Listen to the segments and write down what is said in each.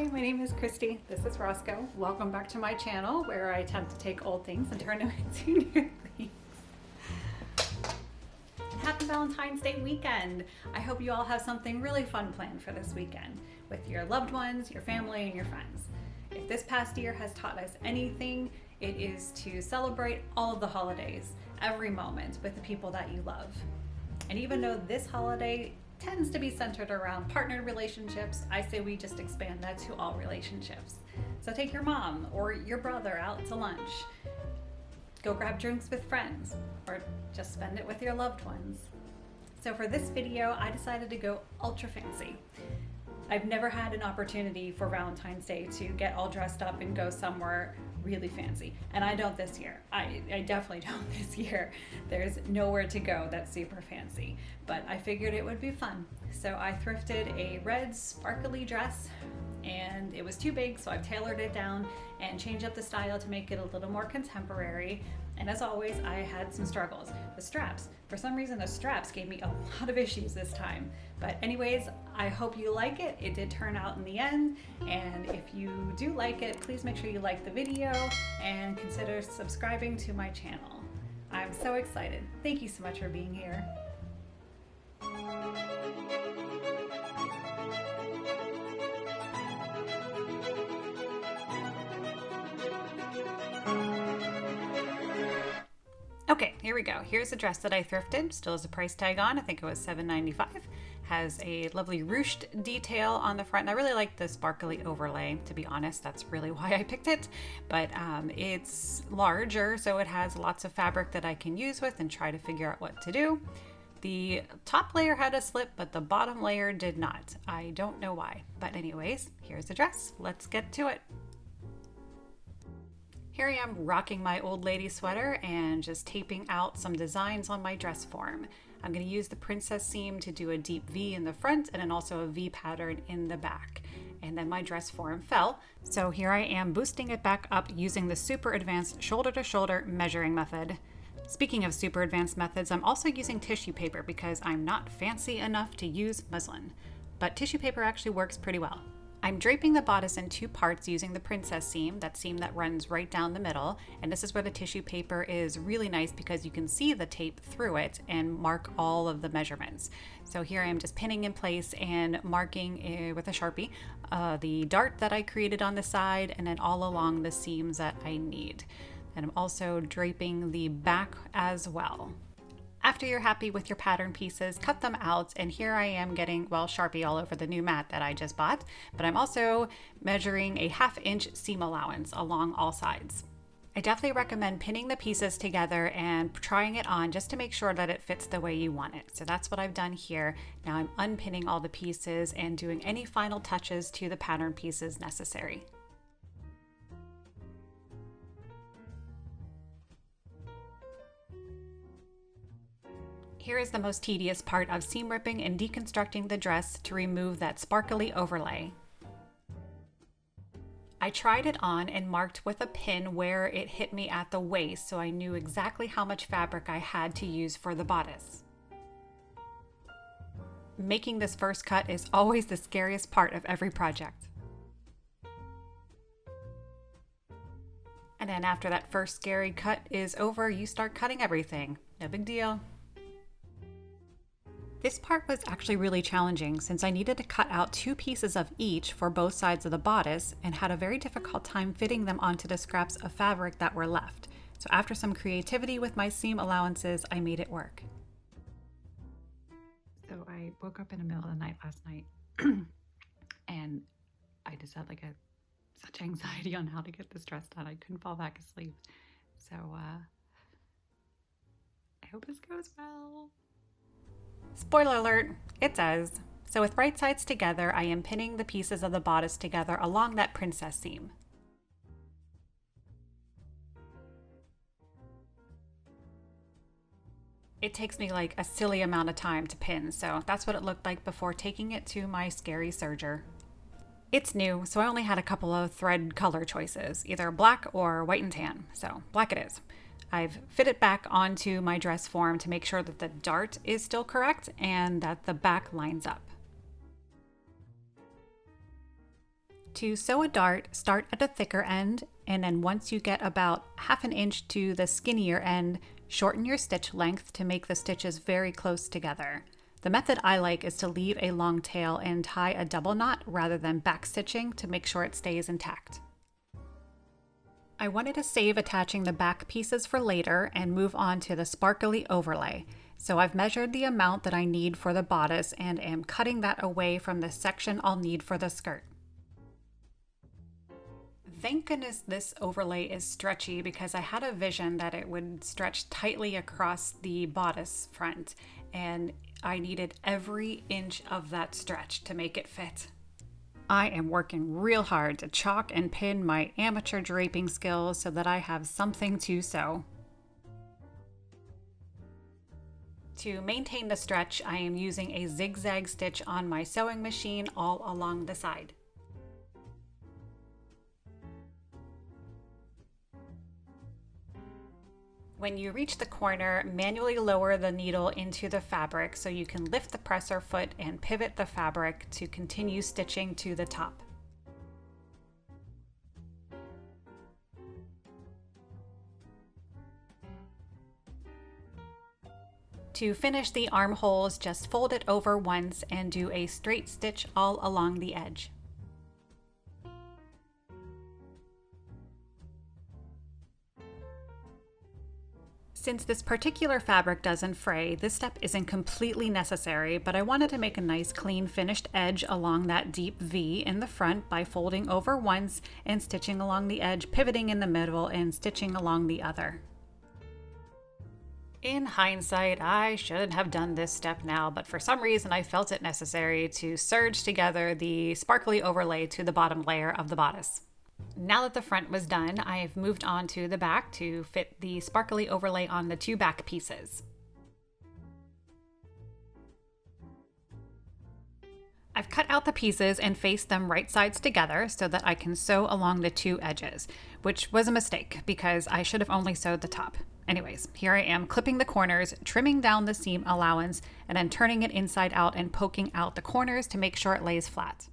Hi, my name is Christy. This is Roscoe. Welcome back to my channel where I attempt to take old things and turn them into new things. Happy Valentine's Day weekend. I hope you all have something really fun planned for this weekend with your loved ones, your family, and your friends. If this past year has taught us anything, it is to celebrate all of the holidays, every moment with the people that you love. And even though this holiday tends to be centered around partnered relationships, I say we just expand that to all relationships. So take your mom or your brother out to lunch. Go grab drinks with friends, or just spend it with your loved ones. So for this video, I decided to go ultra fancy. I've never had an opportunity for Valentine's Day to get all dressed up and go somewhere really fancy. And I don't this year. I definitely don't this year. There's nowhere to go that's super fancy. But I figured it would be fun. So I thrifted a red sparkly dress, and it was too big, so I've tailored it down and changed up the style to make it a little more contemporary. And as always, I had some struggles. The straps. For some reason, the straps gave me a lot of issues this time. But anyways, I hope you like it. It did turn out in the end. And if you do like it, please make sure you like the video and consider subscribing to my channel. I'm so excited. Thank you so much for being here. Okay, here we go. Here's the dress that I thrifted. Still has a price tag on. I think it was $7.95. Has a lovely ruched detail on the front. And I really like the sparkly overlay, to be honest. That's really why I picked it. But it's larger, so it has lots of fabric that I can use with and try to figure out what to do. The top layer had a slip, but the bottom layer did not. I don't know why. But anyways, here's the dress. Let's get to it. Here I am rocking my old lady sweater and just taping out some designs on my dress form. I'm going to use the princess seam to do a deep V in the front and then also a V pattern in the back. And then my dress form fell. So here I am boosting it back up using the super advanced shoulder to shoulder measuring method. Speaking of super advanced methods, I'm also using tissue paper because I'm not fancy enough to use muslin. But tissue paper actually works pretty well. I'm draping the bodice in two parts using the princess seam, that seam that runs right down the middle. And this is where the tissue paper is really nice because you can see the tape through it and mark all of the measurements. So here I am just pinning in place and marking with a Sharpie the dart that I created on the side and then all along the seams that I need. And I'm also draping the back as well. After you're happy with your pattern pieces, cut them out, and here I am getting, well, Sharpie all over the new mat that I just bought, but I'm also measuring a 1/2 inch seam allowance along all sides. I definitely recommend pinning the pieces together and trying it on just to make sure that it fits the way you want it. So that's what I've done here. Now I'm unpinning all the pieces and doing any final touches to the pattern pieces necessary. Here is the most tedious part of seam ripping and deconstructing the dress to remove that sparkly overlay. I tried it on and marked with a pin where it hit me at the waist so I knew exactly how much fabric I had to use for the bodice. Making this first cut is always the scariest part of every project. And then after that first scary cut is over, you start cutting everything. No big deal. This part was actually really challenging since I needed to cut out 2 pieces of each for both sides of the bodice and had a very difficult time fitting them onto the scraps of fabric that were left. So after some creativity with my seam allowances, I made it work. So I woke up in the middle of the night last night and I just had such anxiety on how to get this dress done. I couldn't fall back asleep. So I hope this goes well. Spoiler alert, it does. So with right sides together, I am pinning the pieces of the bodice together along that princess seam. It takes me like a silly amount of time to pin, so that's what it looked like before taking it to my scary serger. It's new, so I only had a couple of thread color choices, either black or white and tan, so black it is. I've fit it back onto my dress form to make sure that the dart is still correct and that the back lines up. To sew a dart, start at the thicker end, and then once you get about 1/2 inch to the skinnier end, shorten your stitch length to make the stitches very close together. The method I like is to leave a long tail and tie a double knot rather than back stitching to make sure it stays intact. I wanted to save attaching the back pieces for later and move on to the sparkly overlay. So I've measured the amount that I need for the bodice and am cutting that away from the section I'll need for the skirt. Thank goodness this overlay is stretchy because I had a vision that it would stretch tightly across the bodice front, and I needed every inch of that stretch to make it fit. I am working real hard to chalk and pin my amateur draping skills so that I have something to sew. To maintain the stretch, I am using a zigzag stitch on my sewing machine all along the side. When you reach the corner, manually lower the needle into the fabric so you can lift the presser foot and pivot the fabric to continue stitching to the top. To finish the armholes, just fold it over once and do a straight stitch all along the edge. Since this particular fabric doesn't fray, this step isn't completely necessary, but I wanted to make a nice clean finished edge along that deep V in the front by folding over once and stitching along the edge, pivoting in the middle and stitching along the other. In hindsight, I should have done this step now, but for some reason I felt it necessary to serge together the sparkly overlay to the bottom layer of the bodice. Now that the front was done, I've moved on to the back to fit the sparkly overlay on the 2 back pieces. I've cut out the pieces and faced them right sides together so that I can sew along the 2 edges, which was a mistake because I should have only sewed the top. Anyways, here I am clipping the corners, trimming down the seam allowance, and then turning it inside out and poking out the corners to make sure it lays flat.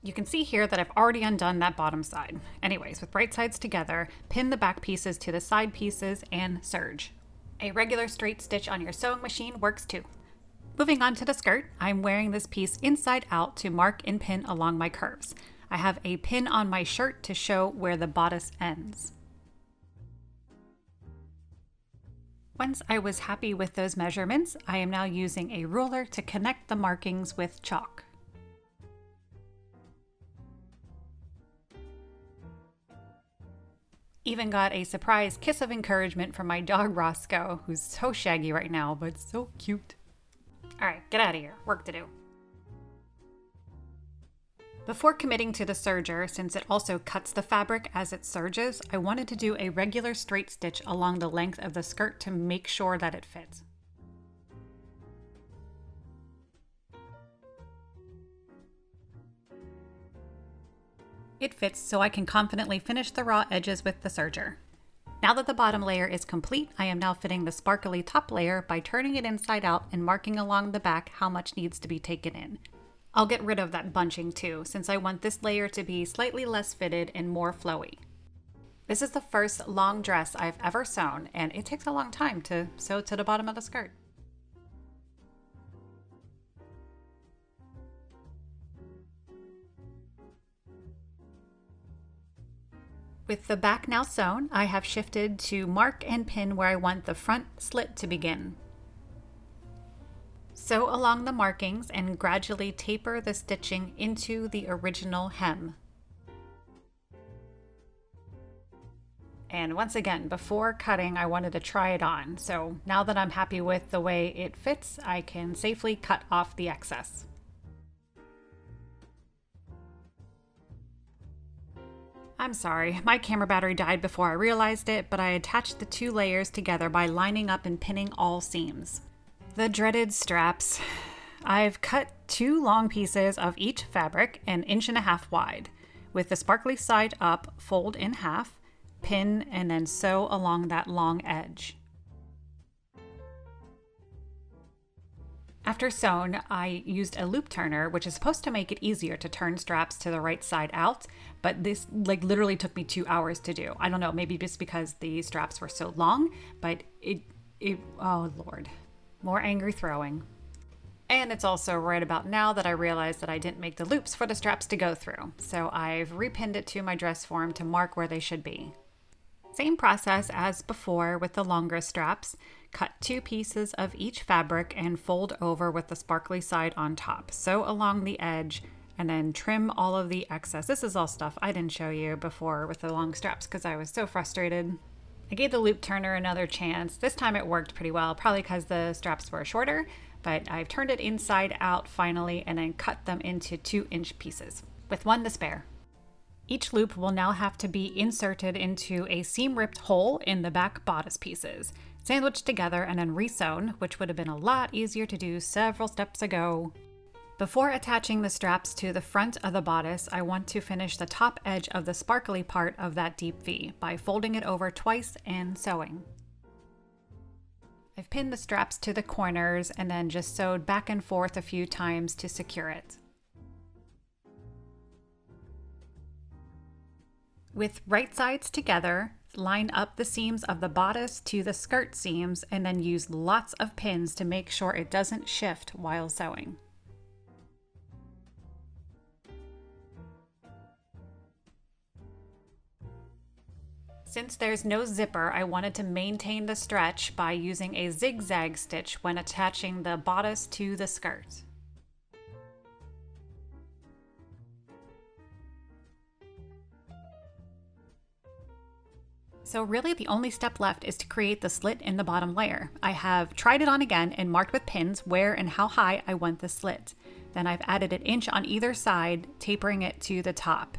You can see here that I've already undone that bottom side. Anyways, with right sides together, pin the back pieces to the side pieces and serge. A regular straight stitch on your sewing machine works too. Moving on to the skirt, I'm wearing this piece inside out to mark and pin along my curves. I have a pin on my shirt to show where the bodice ends. Once I was happy with those measurements, I am now using a ruler to connect the markings with chalk. Even got a surprise kiss of encouragement from my dog Roscoe, who's so shaggy right now, but so cute. Alright, get out of here. Work to do. Before committing to the serger, since it also cuts the fabric as it serges, I wanted to do a regular straight stitch along the length of the skirt to make sure that it fits. It fits so I can confidently finish the raw edges with the serger. Now that the bottom layer is complete, I am now fitting the sparkly top layer by turning it inside out and marking along the back how much needs to be taken in. I'll get rid of that bunching too, since I want this layer to be slightly less fitted and more flowy. This is the first long dress I've ever sewn, and it takes a long time to sew to the bottom of the skirt. With the back now sewn, I have shifted to mark and pin where I want the front slit to begin. Sew along the markings and gradually taper the stitching into the original hem. And once again, before cutting, I wanted to try it on. So now that I'm happy with the way it fits, I can safely cut off the excess. I'm sorry, my camera battery died before I realized it, but I attached the 2 layers together by lining up and pinning all seams. The dreaded straps. I've cut 2 long pieces of each fabric 1.5 inches wide. With the sparkly side up, fold in half, pin, and then sew along that long edge. After sewn, I used a loop turner, which is supposed to make it easier to turn straps to the right side out, but this literally took me 2 hours to do. I don't know, maybe just because the straps were so long, but it oh Lord, more angry throwing. And it's also right about now that I realized that I didn't make the loops for the straps to go through, so I've repinned it to my dress form to mark where they should be. Same process as before with the longer straps. Cut 2 pieces of each fabric and fold over with the sparkly side on top. Sew along the edge and then trim all of the excess. This is all stuff I didn't show you before with the long straps because I was so frustrated. I gave the loop turner another chance. This time it worked pretty well, probably because the straps were shorter, but I've turned it inside out finally and then cut them into 2-inch pieces with 1 to spare. Each loop will now have to be inserted into a seam-ripped hole in the back bodice pieces, sandwiched together and then resewn, which would have been a lot easier to do several steps ago. Before attaching the straps to the front of the bodice, I want to finish the top edge of the sparkly part of that deep V by folding it over twice and sewing. I've pinned the straps to the corners and then just sewed back and forth a few times to secure it. With right sides together, line up the seams of the bodice to the skirt seams and then use lots of pins to make sure it doesn't shift while sewing. Since there's no zipper, I wanted to maintain the stretch by using a zigzag stitch when attaching the bodice to the skirt. So really the only step left is to create the slit in the bottom layer. I have tried it on again and marked with pins where and how high I want the slit. Then I've added 1 inch on either side, tapering it to the top.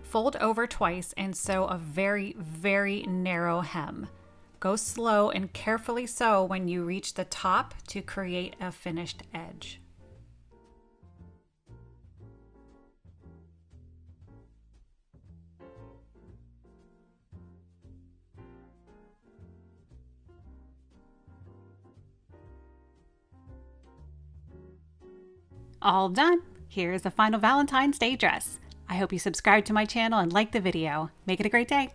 Fold over twice and sew a very, very narrow hem. Go slow and carefully sew when you reach the top to create a finished edge. All done! Here's the final Valentine's Day dress. I hope you subscribe to my channel and like the video. Make it a great day!